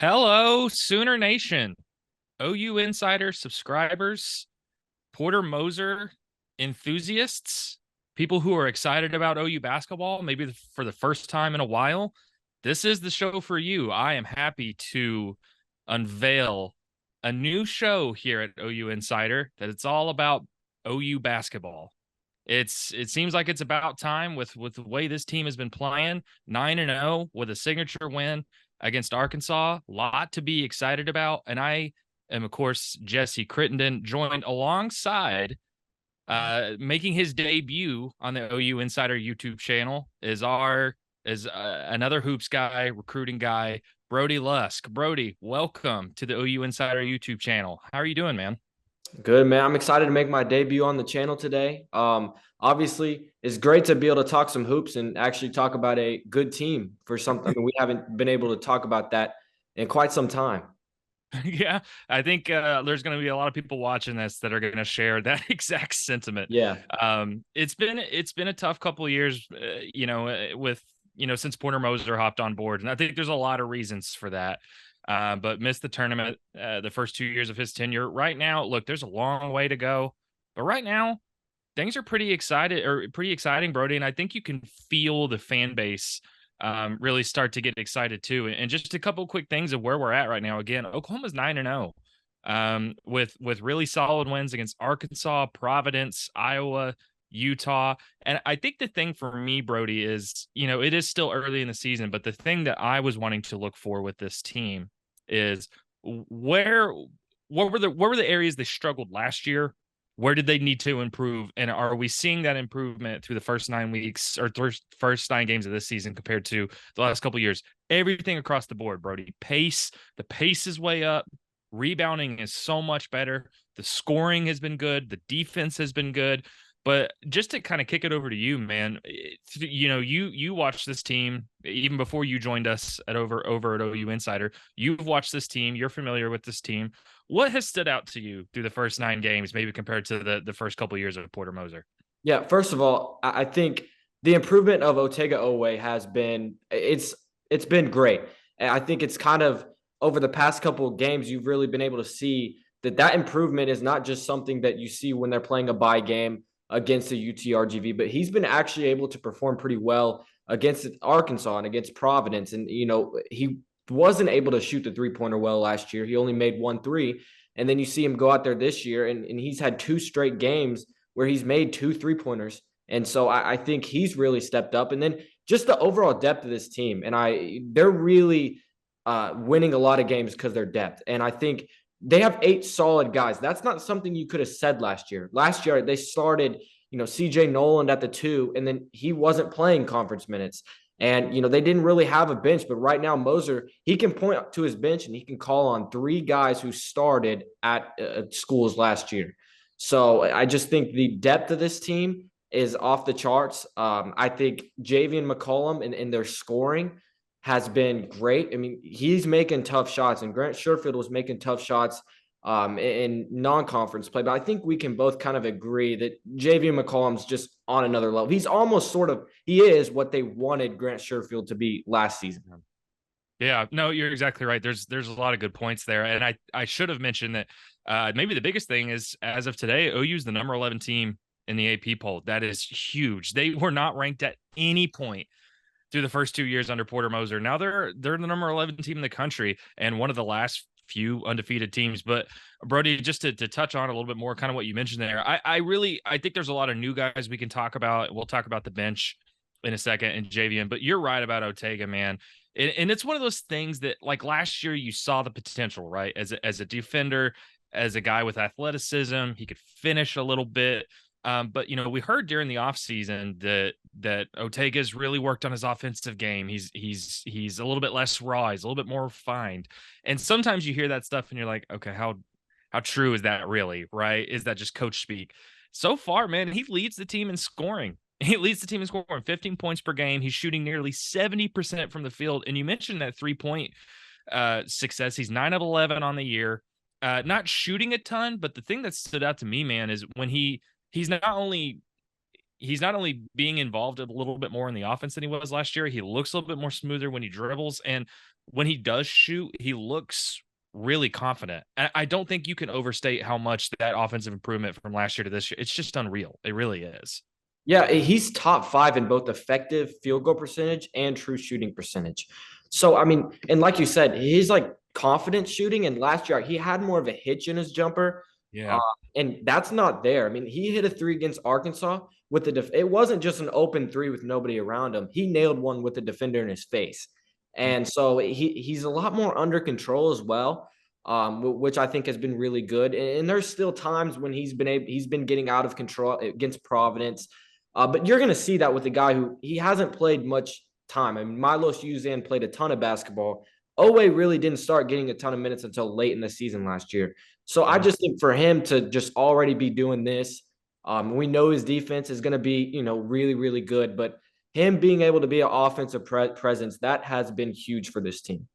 Hello, Sooner Nation, OU Insider subscribers, Porter Moser enthusiasts, people who are excited about OU basketball, maybe for the first time in a while. This is the show for you. I am happy to unveil a new show here at OU Insider that it's all about OU basketball. It seems like it's about time with the way this team has been playing, 9-0 with a signature win against Arkansas. A lot to be excited about. And I am, of course, Jesse Crittenden, joined alongside making his debut on the OU Insider YouTube channel is another hoops guy, recruiting guy, Brody Lusk. Brody, welcome to the OU Insider YouTube channel. How are you doing, man? Good, man. I'm excited to make my debut on the channel today. Obviously, it's great to be able to talk some hoops and actually talk about a good team for something. I mean, we haven't been able to talk about that in quite some time. Yeah, I think there's going to be a lot of people watching this that are going to share that exact sentiment. Yeah. It's been a tough couple of years, with since Porter Moser hopped on board, and I think there's a lot of reasons for that. But missed the tournament the first 2 years of his tenure. Right now, look, there's a long way to go, but right now things are pretty exciting, Brody, and I think you can feel the fan base really start to get excited too. And just a couple quick things of where we're at right now. Again, Oklahoma's 9-0, with really solid wins against Arkansas, Providence, Iowa, Utah. And I think the thing for me, Brody, is it is still early in the season, but the thing that I was wanting to look for with this team is where what were the areas they struggled last year, where did they need to improve? And are we seeing that improvement through the first 9 weeks or first 9 games of this season compared to the last couple of years? Everything across the board, Brody. The pace is way up. Rebounding is so much better. The scoring has been good. The defense has been good. But just to kind of kick it over to you, man, you watched this team even before you joined us over at OU Insider. You've watched this team. You're familiar with this team. What has stood out to you through the first 9 games, maybe compared to the first couple of years of Porter Moser? Yeah. First of all, I think the improvement of Otega Owe has been it's been great. And I think it's kind of over the past couple of games, you've really been able to see that improvement is not just something that you see when they're playing a bye game against the UTRGV, but he's been actually able to perform pretty well against Arkansas and against Providence. And, he wasn't able to shoot the 3-pointer well last year. He only made 1 3. And then you see him go out there this year, and he's had 2 straight games where he's made 2 3-pointers. And so I think he's really stepped up. And then just the overall depth of this team. And they're really winning a lot of games because they're depth. And I think they have 8 solid guys. That's not something you could have said last year. Last year, they started, CJ Noland at the 2, and then he wasn't playing conference minutes. And, they didn't really have a bench. But right now, Moser, he can point to his bench and he can call on 3 guys who started at schools last year. So I just think the depth of this team is off the charts. I think Javian McCollum and their scoring has been great. I mean, he's making tough shots, and Grant Sherfield was making tough shots in non-conference play. But I think we can both kind of agree that Javian McCollum's just on another level. He's almost he is what they wanted Grant Sherfield to be last season. Yeah, no, you're exactly right. There's a lot of good points there, and I should have mentioned that maybe the biggest thing is, as of today, OU's the number 11 team in the AP poll. That is huge. They were not ranked at any point through the first 2 years under Porter Moser. Now they're the number 11 team in the country and one of the last few undefeated teams. But Brody, just to touch on a little bit more, kind of what you mentioned there, I think there's a lot of new guys we can talk about. We'll talk about the bench in a second and Javian, but you're right about Otega, man. And it's one of those things that, like, last year you saw the potential, right? As a defender, as a guy with athleticism, he could finish a little bit. But we heard during the offseason that Otega's really worked on his offensive game. He's a little bit less raw, he's a little bit more refined. And sometimes you hear that stuff and you're like, okay, how true is that really, right? Is that just coach speak? So far, man, he leads the team in scoring. He leads the team in scoring, 15 points per game. He's shooting nearly 70% from the field. And you mentioned that 3-point success. He's 9 of 11 on the year. Not shooting a ton, but the thing that stood out to me, man, is when he's not only being involved a little bit more in the offense than he was last year. He looks a little bit more smoother when he dribbles. And when he does shoot, he looks really confident. I don't think you can overstate how much that offensive improvement from last year to this year. It's just unreal. It really is. Yeah, he's top five in both effective field goal percentage and true shooting percentage. So, I mean, and like you said, he's like confident shooting. And last year, he had more of a hitch in his jumper. Uh, Yeah. and that's not there. I mean, he hit a three against Arkansas with it wasn't just an open three with nobody around him. He nailed one with the defender in his face. And so he's a lot more under control as well. Which I think has been really good. And there's still times when he's been getting out of control against Providence. But you're going to see that with a guy who he hasn't played much time. I mean, Milos Uzan played a ton of basketball. Owe really didn't start getting a ton of minutes until late in the season last year. So I Mhm. just think for him to just already be doing this, we know his defense is going to be, really, really good. But him being able to be an offensive presence, that has been huge for this team.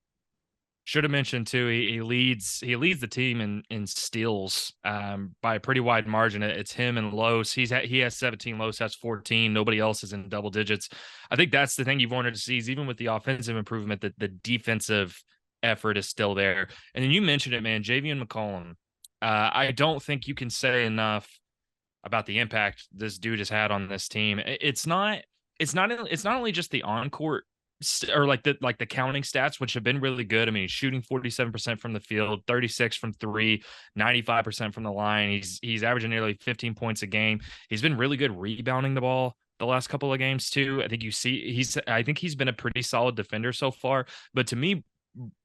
Should have mentioned too. He leads the team in steals by a pretty wide margin. It's him and Los. He has 17. Los has 14. Nobody else is in double digits. I think that's the thing you've wanted to see is even with the offensive improvement, that the defensive effort is still there. And then you mentioned it, man. Javian McCollum. I don't think you can say enough about the impact this dude has had on this team. It's not only just the on court or like the counting stats, which have been really good. I mean, he's shooting 47% from the field, 36 from three, 95% from the line. He's averaging nearly 15 points a game. He's been really good rebounding the ball the last couple of games too. I think he's been a pretty solid defender so far. But to me,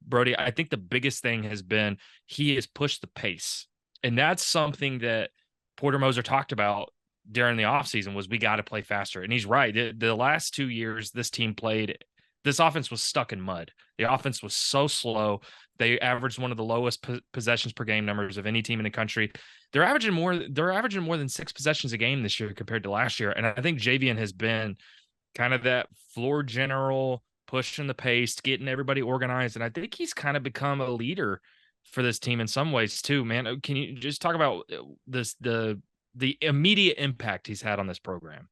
Brody, I think the biggest thing has been he has pushed the pace. And that's something that Porter Moser talked about during the offseason was we got to play faster. And he's right. The last 2 years this offense was stuck in mud. The offense was so slow. They averaged one of the lowest possessions per game numbers of any team in the country. They're averaging more than 6 possessions a game this year compared to last year. And I think Javian has been kind of that floor general, pushing the pace, getting everybody organized. And I think he's kind of become a leader for this team in some ways too, man. Can you just talk about the immediate impact he's had on this program?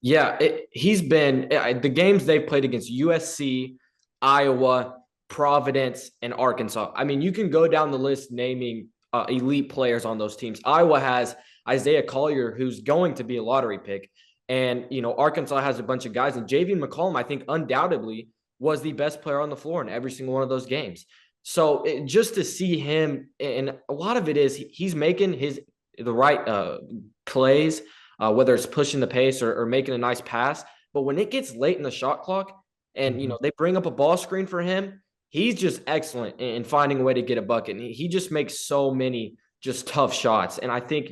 Yeah, he's been the games they've played against USC, Iowa, Providence, and Arkansas. I mean, you can go down the list naming elite players on those teams. Iowa has Isaiah Collier, who's going to be a lottery pick. And, Arkansas has a bunch of guys. And Javian McCollum, I think, undoubtedly was the best player on the floor in every single one of those games. So just to see him, and a lot of it is he's making the right plays, whether it's pushing the pace or making a nice pass. But when it gets late in the shot clock and, Mhm. they bring up a ball screen for him, he's just excellent in finding a way to get a bucket. And he just makes so many just tough shots. And I think,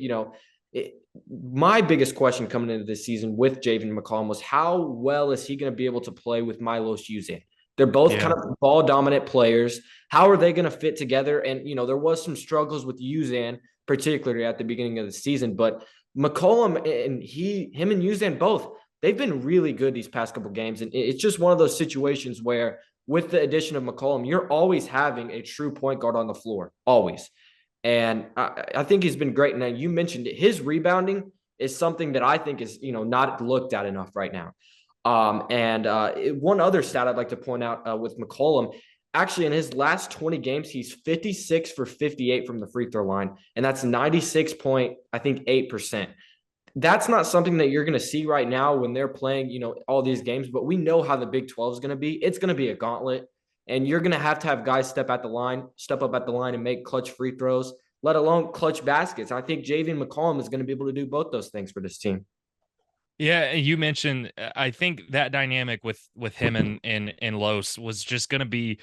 my biggest question coming into this season with Javen McCollum was how well is he going to be able to play with Milos Uzan? They're both kind Yeah. of ball dominant players. How are they going to fit together? And, there was some struggles with Uzan, particularly at the beginning of the season, but McCollum and him and Uzan both, they've been really good these past couple games. And it's just one of those situations where with the addition of McCollum, you're always having a true point guard on the floor, always. And I think he's been great. Now you mentioned it. His rebounding is something that I think is, not looked at enough right now. And one other stat I'd like to point out with McCollum, actually in his last 20 games, he's 56 for 58 from the free throw line. And that's 96.8%. That's not something that you're going to see right now when they're playing, all these games, but we know how the Big 12 is going to be. It's going to be a gauntlet. And you're going to have guys step up at the line and make clutch free throws, let alone clutch baskets. I think Javian McCollum is going to be able to do both those things for this team. Yeah, you mentioned I think that dynamic with him and Los was just going to be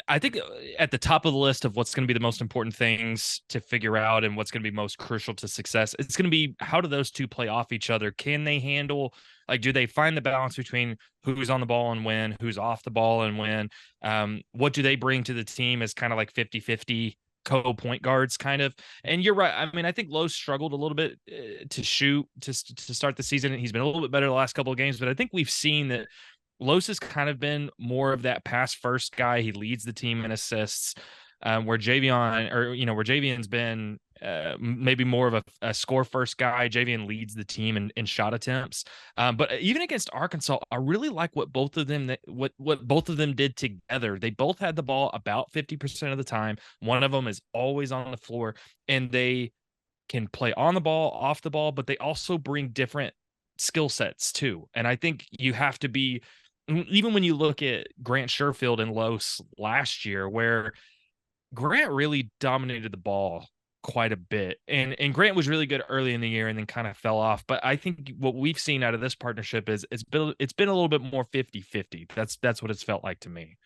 I think at the top of the list of what's going to be the most important things to figure out and what's going to be most crucial to success, it's going to be how do those two play off each other? Can they handle, like, do they find the balance between who's on the ball and when, who's off the ball and when? What do they bring to the team as kind of like 50-50 co-point guards kind of? And you're right. I mean, I think Lowe struggled a little bit to shoot to start the season. He's been a little bit better the last couple of games, but I think we've seen that Los has kind of been more of that pass first guy. He leads the team in assists, where Javian's been maybe more of a score first guy. Javian leads the team in shot attempts. But even against Arkansas, I really like what both of them what both of them did together. They both had the ball about 50% of the time. One of them is always on the floor, and they can play on the ball, off the ball, but they also bring different skill sets too. And I think you have to be, even when you look at Grant Sherfield and Los last year, where Grant really dominated the ball quite a bit. And Grant was really good early in the year and then kind of fell off. But I think what we've seen out of this partnership is it's been a little bit more 50-50. That's what it's felt like to me.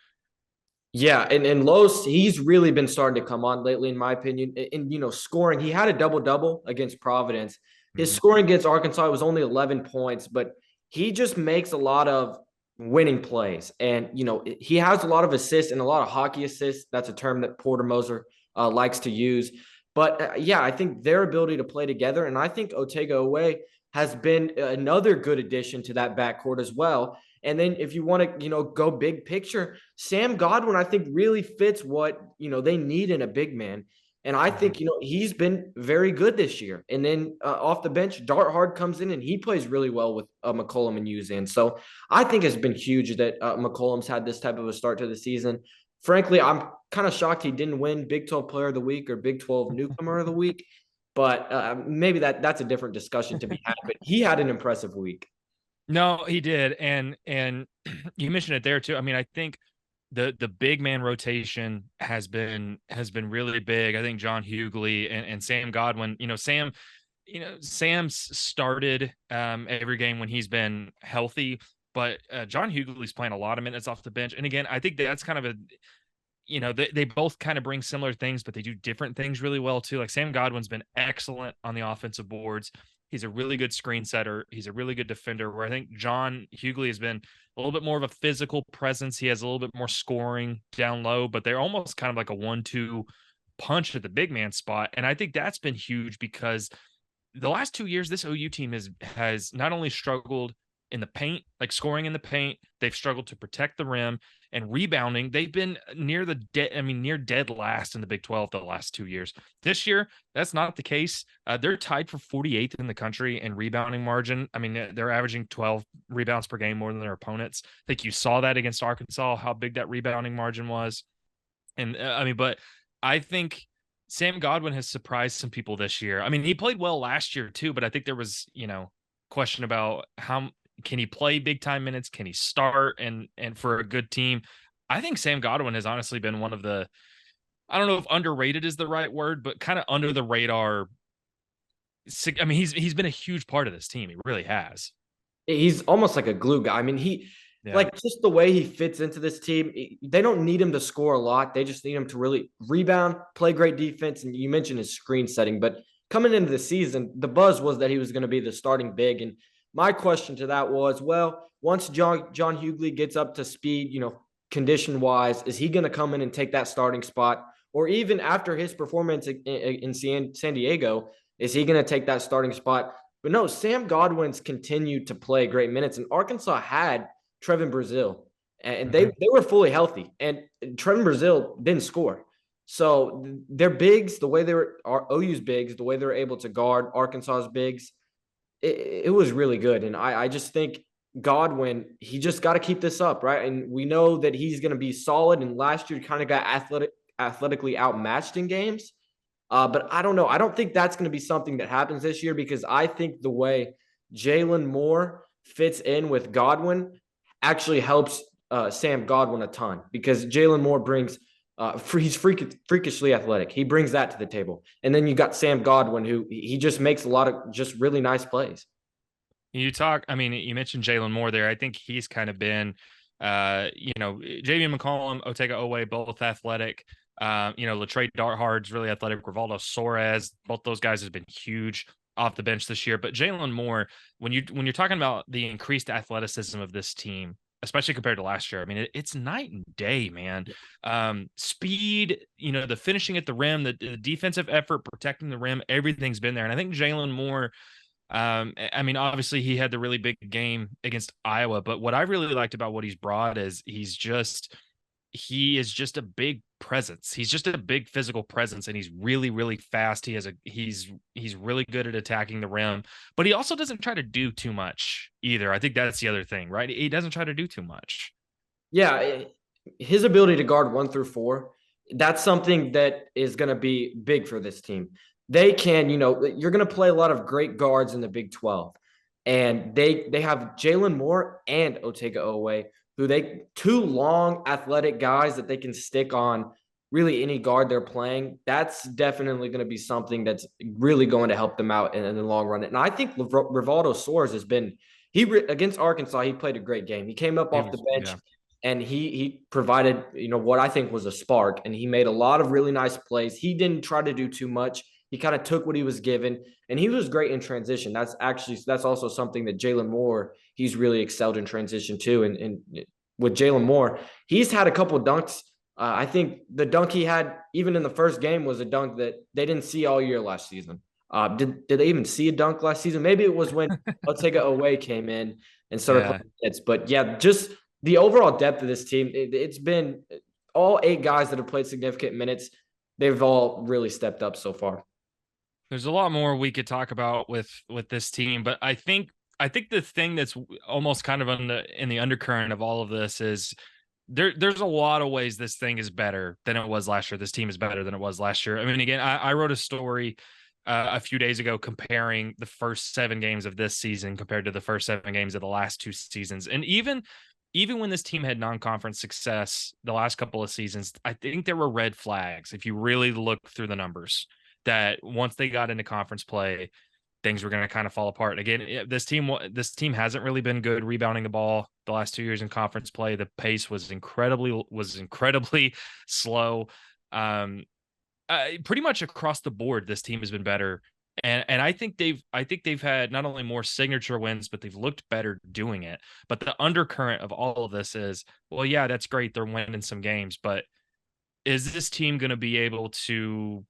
Yeah, and Los, he's really been starting to come on lately, in my opinion. And scoring, he had a double double against Providence. His Mhm. scoring against Arkansas was only 11 points, but he just makes a lot of winning plays. And he has a lot of assists and a lot of hockey assists. That's a term that Porter Moser likes to use. But yeah, I think their ability to play together, and I think Otega Owe has been another good addition to that backcourt as well. And then if you want to, go big picture, Sam Godwin, I think really fits what, they need in a big man. And I Mhm. think, he's been very good this year. And then off the bench, Dart Hard comes in and he plays really well with McCollum and Uzan. So I think it's been huge that McCollum's had this type of a start to the season. Frankly, I'm kind of shocked he didn't win Big 12 Player of the Week or Big 12 Newcomer of the Week. But maybe that's a different discussion to be had. But he had an impressive week. No, he did. And you mentioned it there too. I mean, I think the big man rotation has been really big. I think John Hughley and Sam Godwin, Sam's started every game when he's been healthy, but John Hughley's playing a lot of minutes off the bench. And again, I think that's kind of they both kind of bring similar things, but they do different things really well too. Like Sam Godwin's been excellent on the offensive boards. He's a really good screen setter. He's a really good defender. Where I think John Hughley has been a little bit more of a physical presence. He has a little bit more scoring down low, but they're almost kind of like a 1-2 punch at the big man spot. And I think that's been huge because the last 2 years, this OU team has not only struggled in the paint, like scoring in the paint, they've struggled to protect the rim and rebounding. They've been near dead last in the Big 12 the last 2 years. This year, that's not the case. They're tied for 48th in the country in rebounding margin. I mean, they're averaging 12 rebounds per game more than their opponents. I think you saw that against Arkansas, how big that rebounding margin was. And but I think Sam Godwin has surprised some people this year. I mean, he played well last year too, but I think there was, question about how can he play big time minutes? Can he start and for a good team? I think Sam Godwin has honestly been one of the I don't know if underrated is the right word, but kind of under the radar. I mean, he's been a huge part of this team. He really has. He's almost like a glue guy. I mean, Yeah. like just the way he fits into this team, they don't need him to score a lot. They just need him to really rebound, play great defense. And you mentioned his screen setting, but coming into the season, the buzz was that he was going to be the starting big. And my question to that was, well, once John Hughley gets up to speed, condition wise, is he going to come in and take that starting spot? Or even after his performance in San Diego, is he going to take that starting spot? But no, Sam Godwin's continued to play great minutes, and Arkansas had Trevin Brazil, and they Mhm. they were fully healthy, and Trevin Brazil didn't score. So their bigs, the way they were OU's bigs, the way they were able to guard Arkansas's bigs, it was really good. And I just think Godwin, he just got to keep this up, right? And we know that he's going to be solid. And last year, kind of got athletically outmatched in games. But I don't know. I don't think that's going to be something that happens this year because I think the way Jalen Moore fits in with Godwin actually helps Sam Godwin a ton because Jalen Moore brings he's freakishly athletic. He brings that to the table. And then you got Sam Godwin, who he just makes a lot of just really nice plays. I mean, you mentioned Jalen Moore there. I think he's kind of been, Javian McCollum, Otega Owe, both athletic. Latrey Darthard's really athletic. Rivaldo Soares, both those guys have been huge off the bench this year. But Jalen Moore, when you're talking about the increased athleticism of this team, especially compared to last year, I mean, it's night and day, man. Speed, the finishing at the rim, the defensive effort, protecting the rim, everything's been there. And I think Jalen Moore I mean, obviously he had the really big game against Iowa, but what I really liked about what he's brought is he's just he is just a big presence. He's just a big physical presence, and he's really, really fast. He's really good at attacking the rim, but he also doesn't try to do too much either. I think that's the other thing, right? He doesn't try to do too much. Yeah, his ability to guard 1 through 4, that's something that is going to be big for this team. They can, you're going to play a lot of great guards in the Big 12. And they have Jalen Moore and Otega Owe, who they two long athletic guys that they can stick on really any guard they're playing. That's definitely going to be something that's really going to help them out in the long run. And I think Rivaldo Soares has been against Arkansas. He played a great game. He came up He off the was, bench yeah. and he provided what I think was a spark, and he made a lot of really nice plays. He didn't try to do too much. He kind of took what he was given, and he was great in transition. That's also something that Jalen Moore, he's really excelled in transition too. And with Jalen Moore, he's had a couple dunks. I think the dunk he had even in the first game was a dunk that they didn't see all year last season. Did they even see a dunk last season? Maybe it was when Otega Owe came in and started Yeah. playing minutes. But yeah, just the overall depth of this team, it's been all 8 guys that have played significant minutes. They've all really stepped up so far. There's a lot more we could talk about with this team, but I think the thing that's almost kind of in the undercurrent of all of this is there's a lot of ways this thing is better than it was last year. This team is better than it was last year. I mean, again, I wrote a story a few days ago comparing the first 7 games of this season compared to the first 7 games of the last 2 seasons. And even when this team had non-conference success the last couple of seasons, I think there were red flags if you really look through the numbers that once they got into conference play, things were going to kind of fall apart. Again, this team hasn't really been good rebounding the ball the last 2 years in conference play. The pace was incredibly slow. Pretty much across the board, this team has been better. And I think they've had not only more signature wins, but they've looked better doing it. But the undercurrent of all of this is, well, yeah, that's great. They're winning some games, but is this team going to be able to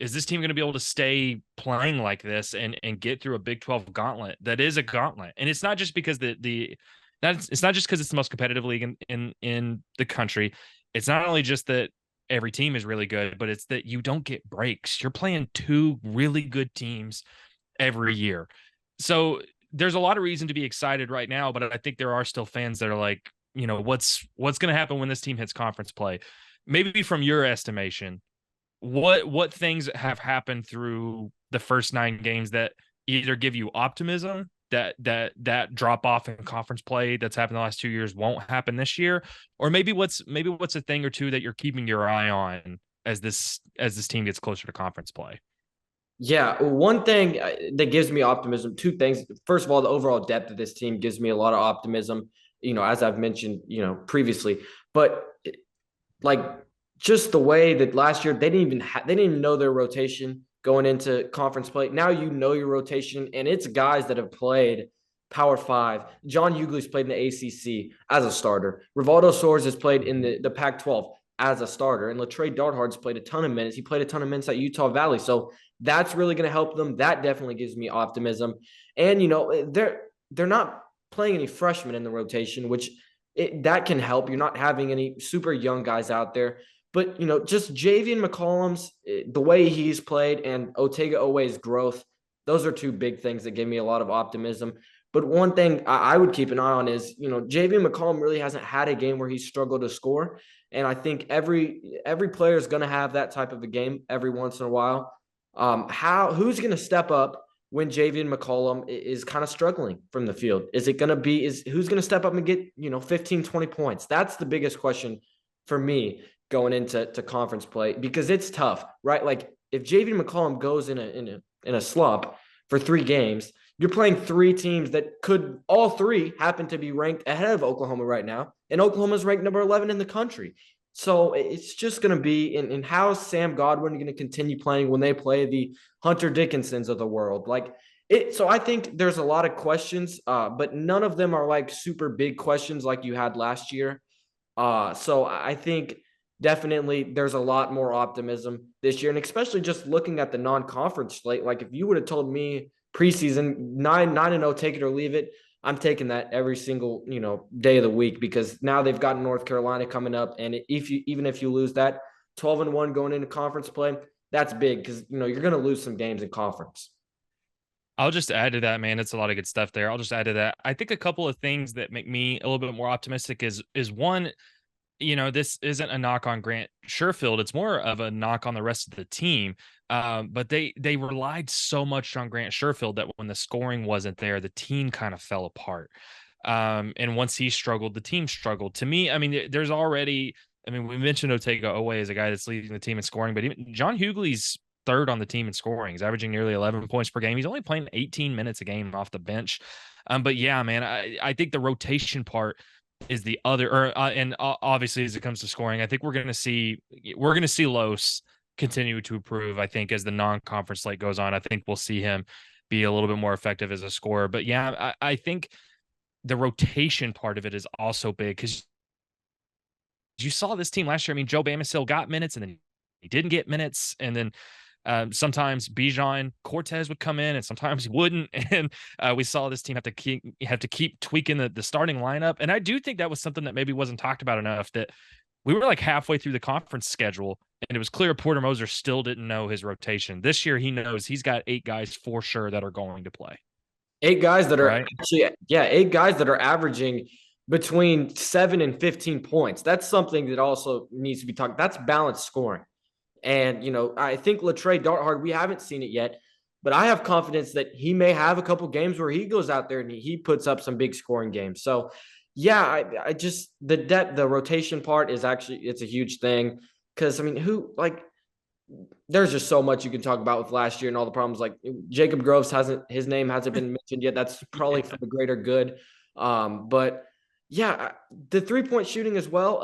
is this team going to be able to stay playing like this and get through a Big 12 gauntlet that is a gauntlet? And it's not just because it's not just because it's the most competitive league in the country. It's not only just that every team is really good, but it's that you don't get breaks. You're playing 2 really good teams every year. So there's a lot of reason to be excited right now, but I think there are still fans that are like, what's going to happen when this team hits conference play? Maybe from your estimation, what things have happened through the first 9 games that either give you optimism that drop off in conference play that's happened the last 2 years won't happen this year, or maybe what's a thing or two that you're keeping your eye on as this team gets closer to conference play? Yeah, one thing that gives me optimism, 2 things. First of all, the overall depth of this team gives me a lot of optimism, as I've mentioned, previously. But like just the way that last year they didn't even know their rotation going into conference play. Now you know your rotation, and it's guys that have played Power Five. John Ugley's played in the ACC as a starter. Rivaldo Soares has played in the Pac-12 as a starter, and Latrey Darthard's played a ton of minutes. He played a ton of minutes at Utah Valley, so that's really going to help them. That definitely gives me optimism. And they're not playing any freshmen in the rotation, which that can help. You're not having any super young guys out there. But, just Javian McCollum's, the way he's played, and Otega Owe's growth, those are 2 big things that give me a lot of optimism. But one thing I would keep an eye on is, Javian McCollum really hasn't had a game where he's struggled to score. And I think every player is going to have that type of a game every once in a while. Who's going to step up when Javian McCollum is kind of struggling from the field? Is it going to be who's going to step up and get 15, 20 points? That's the biggest question for me going into conference play, because it's tough, right? Like if Javian McCollum goes in a slump for 3 games, you're playing 3 teams that could all 3 happen to be ranked ahead of Oklahoma right now, and Oklahoma's ranked number 11 in the country. So it's just going to be in how is Sam Godwin going to continue playing when they play the Hunter Dickinsons of the world? Like it. So I think there's a lot of questions, but none of them are like super big questions like you had last year. So I think definitely there's a lot more optimism this year, and especially just looking at the non-conference slate. Like if you would have told me preseason 9-0, take it or leave it, I'm taking that every single, day of the week, because now they've got North Carolina coming up. And even if you lose that 12-1 going into conference play, that's big, because, you're going to lose some games in conference. I'll just add to that, man. It's a lot of good stuff there. I'll just add to that. I think a couple of things that make me a little bit more optimistic is one, this isn't a knock on Grant Sherfield. It's more of a knock on the rest of the team. But they relied so much on Grant Sherfield that when the scoring wasn't there, the team kind of fell apart. And once he struggled, the team struggled. To me, I mean, there's already. I mean, we mentioned Otega Owe as a guy that's leading the team in scoring, but even John Hughley's third on the team in scoring. He's averaging nearly 11 points per game. He's only playing 18 minutes a game off the bench. But yeah, man, I think the rotation part is the other, and obviously as it comes to scoring, I think we're going to see Los continue to improve. I think as the non-conference slate goes on, I think we'll see him be a little bit more effective as a scorer. But yeah, I think the rotation part of it is also big, because you saw this team last year. I mean, Joe Bamisile got minutes and then he didn't get minutes, and then sometimes Bijan Cortez would come in and sometimes he wouldn't. And we saw this team have to keep tweaking the starting lineup. And I do think that was something that maybe wasn't talked about enough, that we were like halfway through the conference schedule and it was clear Porter Moser still didn't know his rotation. This year he knows he's got 8 guys for sure that are going to play. 8 guys that are right. actually, 8 guys that are averaging between 7 and 15 points. That's something that also needs to be talked. That's balanced scoring. And, I think Latrey Darthard, we haven't seen it yet, but I have confidence that he may have a couple games where he goes out there and he puts up some big scoring games. So, yeah, I just, the rotation part is actually, it's a huge thing, because, I mean, there's just so much you can talk about with last year and all the problems. Like Jacob Groves his name hasn't been mentioned yet. That's probably for the greater good. But yeah, the 3-point shooting as well.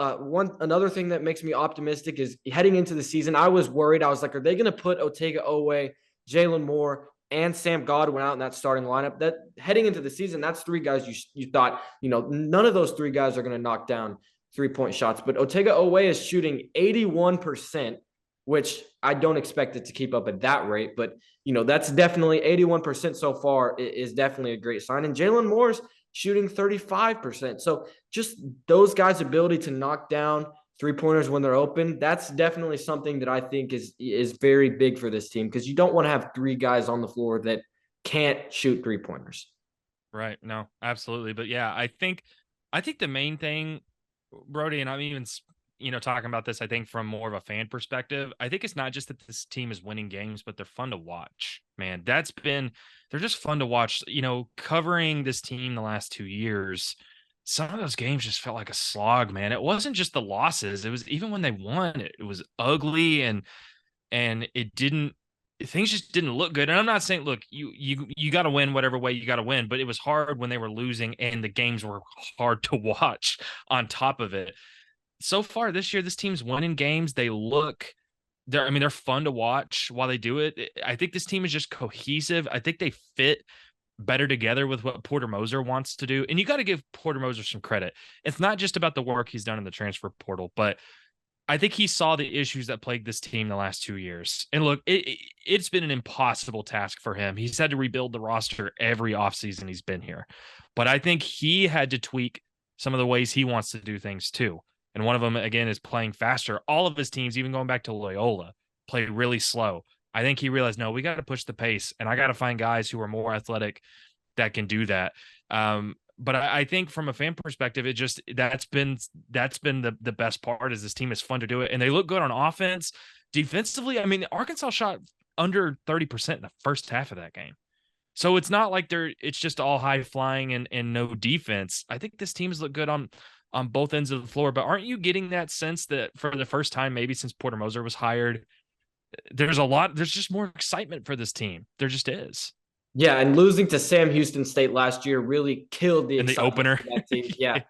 Another thing that makes me optimistic is heading into the season, I was worried. I was like, are they going to put Otega Owe, Jalen Moore, and Sam Godwin out in that starting lineup? That heading into the season, that's 3 guys you thought, none of those 3 guys are going to knock down 3-point shots. But Otega Owe is shooting 81%, which I don't expect it to keep up at that rate. But, that's definitely 81% so far is definitely a great sign. And Jalen Moore's shooting 35%. So just those guys' ability to knock down 3-pointers when they're open, that's definitely something that I think is very big for this team, because you don't want to have 3 guys on the floor that can't shoot 3-pointers. Right. No, absolutely. But yeah, I think the main thing, Brody, and I'm even talking about this, I think from more of a fan perspective, I think it's not just that this team is winning games, but they're fun to watch, man. They're just fun to watch. Covering this team the last 2 years, some of those games just felt like a slog, man. It wasn't just the losses. It was even when they won, it was ugly, and things just didn't look good. And I'm not saying, look, you got to win whatever way you got to win, but it was hard when they were losing and the games were hard to watch on top of it. So far this year, this team's winning games. They're fun to watch while they do it. I think this team is just cohesive. I think they fit better together with what Porter Moser wants to do. And you got to give Porter Moser some credit. It's not just about the work he's done in the transfer portal, but I think he saw the issues that plagued this team the last 2 years. And look, it's been an impossible task for him. He's had to rebuild the roster every offseason he's been here. But I think he had to tweak some of the ways he wants to do things too. And one of them, again, is playing faster. All of his teams, even going back to Loyola, played really slow. I think he realized, no, we got to push the pace, and I got to find guys who are more athletic that can do that. But I think from a fan perspective, that's been the best part, is this team is fun to do it, and they look good on offense. Defensively, I mean, Arkansas shot under 30% in the first half of that game. So it's not like it's just all high flying and no defense. I think this team's look good on both ends of the floor. But aren't you getting that sense that for the first time, maybe since Porter Moser was hired, there's just more excitement for this team? There just is. Yeah, and losing to Sam Houston State last year really killed the excitement opener. For that team. Yeah.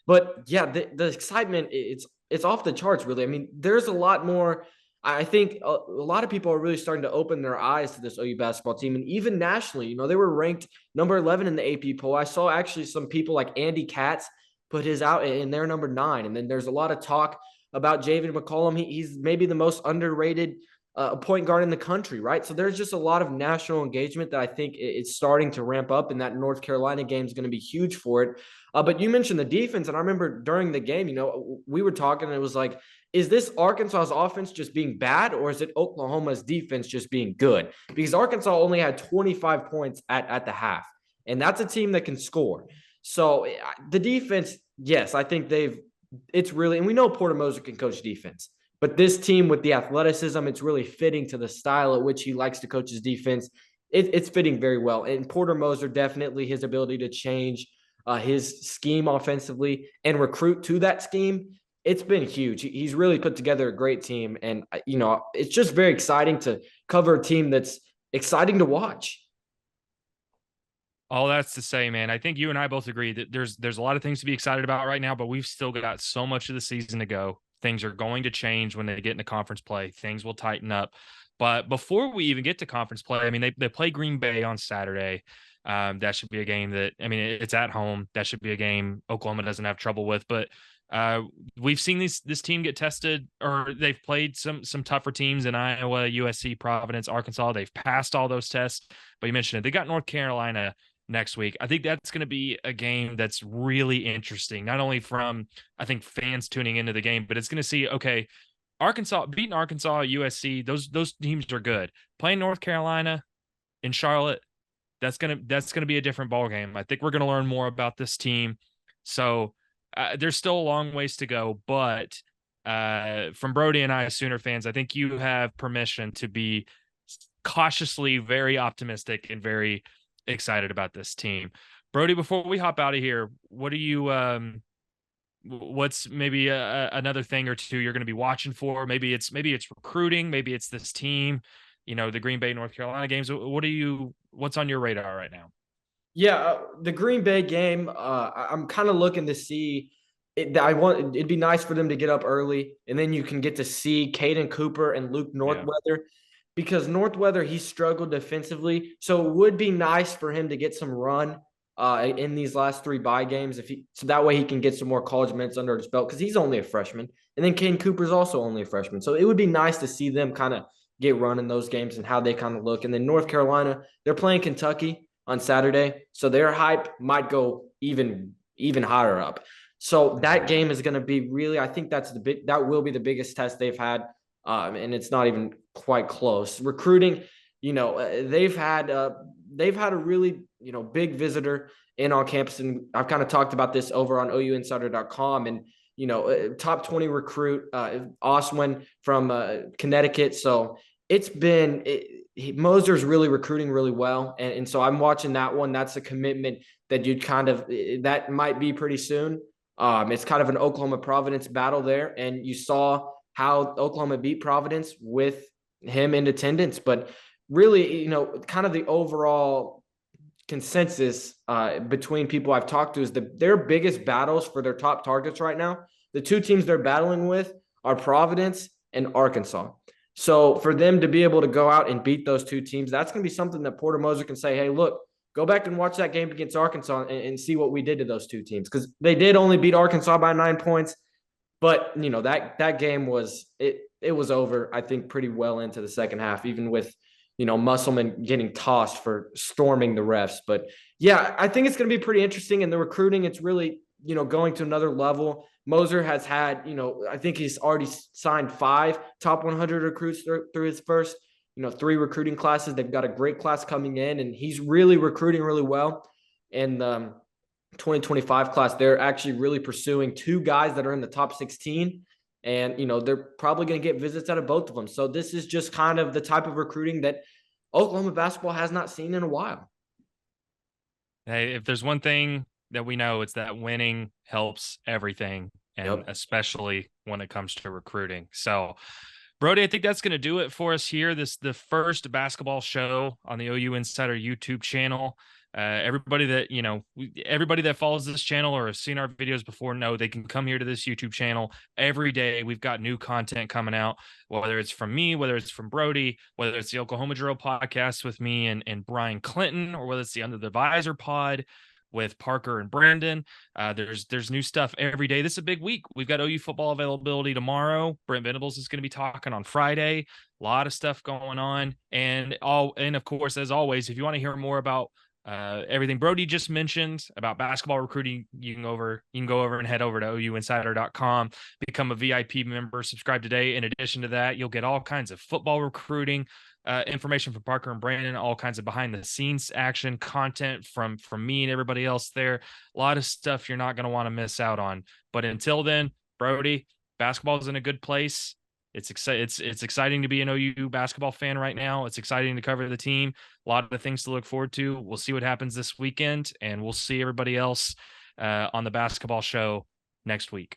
But yeah, the excitement, it's off the charts, really. I mean, there's a lot more. I think a lot of people are really starting to open their eyes to this OU basketball team. And even nationally, they were ranked number 11 in the AP poll. I saw actually some people like Andy Katz put his out, and they're number 9. And then there's a lot of talk about Javen McCollum. He's maybe the most underrated a point guard in the country, right? So there's just a lot of national engagement that I think it's starting to ramp up, and that North Carolina game is going to be huge for it. But you mentioned the defense, and I remember during the game, we were talking, and it was like, is this Arkansas's offense just being bad, or is it Oklahoma's defense just being good? Because Arkansas only had 25 points at the half, and that's a team that can score. So the defense, yes, I think it's really, and we know Porter Moser can coach defense, but this team with the athleticism, it's really fitting to the style at which he likes to coach his defense. It's fitting very well. And Porter Moser, definitely his ability to change his scheme offensively and recruit to that scheme, it's been huge. He's really put together a great team. And, it's just very exciting to cover a team that's exciting to watch. All that's to say, man, I think you and I both agree that there's a lot of things to be excited about right now, but we've still got so much of the season to go. Things are going to change when they get into conference play. Things will tighten up. But before we even get to conference play, I mean, they play Green Bay on Saturday. That should be a game that, I mean, it's at home. That should be a game Oklahoma doesn't have trouble with. But we've seen this team get tested, or they've played some tougher teams in Iowa, USC, Providence, Arkansas. They've passed all those tests. But you mentioned it. They got North Carolina next week. I think that's going to be a game that's really interesting, not only from, I think, fans tuning into the game, but it's going to see, okay, Arkansas beating Arkansas, USC, those teams are good. Playing North Carolina in Charlotte, that's gonna be a different ball game. I think we're gonna learn more about this team. So there's still a long ways to go, but from Brody and I, as Sooner fans, I think you have permission to be cautiously very optimistic and very excited about this team. Brody, before we hop out of here, what do you what's maybe another thing or two you're going to be watching for? Maybe it's recruiting, maybe it's this team, the Green Bay North Carolina games. What's on your radar right now? Yeah, the Green Bay game. I'm kind of looking to see. It'd be nice for them to get up early, and then you can get to see Caden Cooper and Luke Yeah. Northweather, because Northweather, he struggled defensively, so it would be nice for him to get some run in these last three bye games, so that way he can get some more college minutes under his belt, because he's only a freshman, and then Caden Cooper's also only a freshman, so it would be nice to see them kind of get run in those games and how they kind of look. And then North Carolina, they're playing Kentucky on Saturday, so their hype might go even higher up. So that game is going to be really, I think that will be the biggest test they've had, and it's not even quite close. Recruiting, they've had a really big visitor in on campus, and I've kind of talked about this over on OUinsider.com, and top 20 recruit, Oswin from Connecticut. So it's been Moser's really recruiting really well, and so I'm watching that one. That's a commitment that that might be pretty soon. It's kind of an Oklahoma Providence battle there, and you saw how Oklahoma beat Providence with him in attendance. But really, kind of the overall consensus between people I've talked to is their biggest battles for their top targets right now. The two teams they're battling with are Providence and Arkansas. So for them to be able to go out and beat those two teams, that's going to be something that Porter Moser can say, hey, look, go back and watch that game against Arkansas and see what we did to those two teams. Because they did only beat Arkansas by 9 points. But, that game was over, I think, pretty well into the second half, even with, Musselman getting tossed for storming the refs. But, yeah, I think it's going to be pretty interesting. And the recruiting, it's really, going to another level. Moser has had, I think he's already signed 5 top 100 recruits through his first, 3 recruiting classes. They've got a great class coming in, and he's really recruiting really well. And 2025 class, they're actually really pursuing 2 guys that are in the top 16. And, they're probably going to get visits out of both of them. So this is just kind of the type of recruiting that Oklahoma basketball has not seen in a while. Hey, if there's one thing that we know, it's that winning helps everything, and especially when it comes to recruiting. So, Brody, I think that's going to do it for us here. The first basketball show on the OU Insider YouTube channel. Everybody that follows this channel or has seen our videos before know they can come here to this YouTube channel every day. We've got new content coming out, whether it's from me, whether it's from Brody, whether it's the Oklahoma Drill podcast with me and Brian Clinton, or whether it's the Under the Visor pod. with Parker and Brandon. There's new stuff every day. This is a big week. We've got OU football availability tomorrow. Brent Venables is going to be talking on Friday. A lot of stuff going on, and of course, as always, if you want to hear more about everything Brody just mentioned about basketball recruiting, you can go over and head over to ouinsider.com, become a VIP member, subscribe today. In addition to that, you'll get all kinds of football recruiting information from Parker and Brandon, all kinds of behind the scenes action content from me and everybody else there. A lot of stuff you're not going to want to miss out on. But until then, Brody, basketball is in a good place. It's exciting to be an OU basketball fan right now. It's exciting to cover the team. A lot of things to look forward to. We'll see what happens this weekend, and we'll see everybody else on the basketball show next week.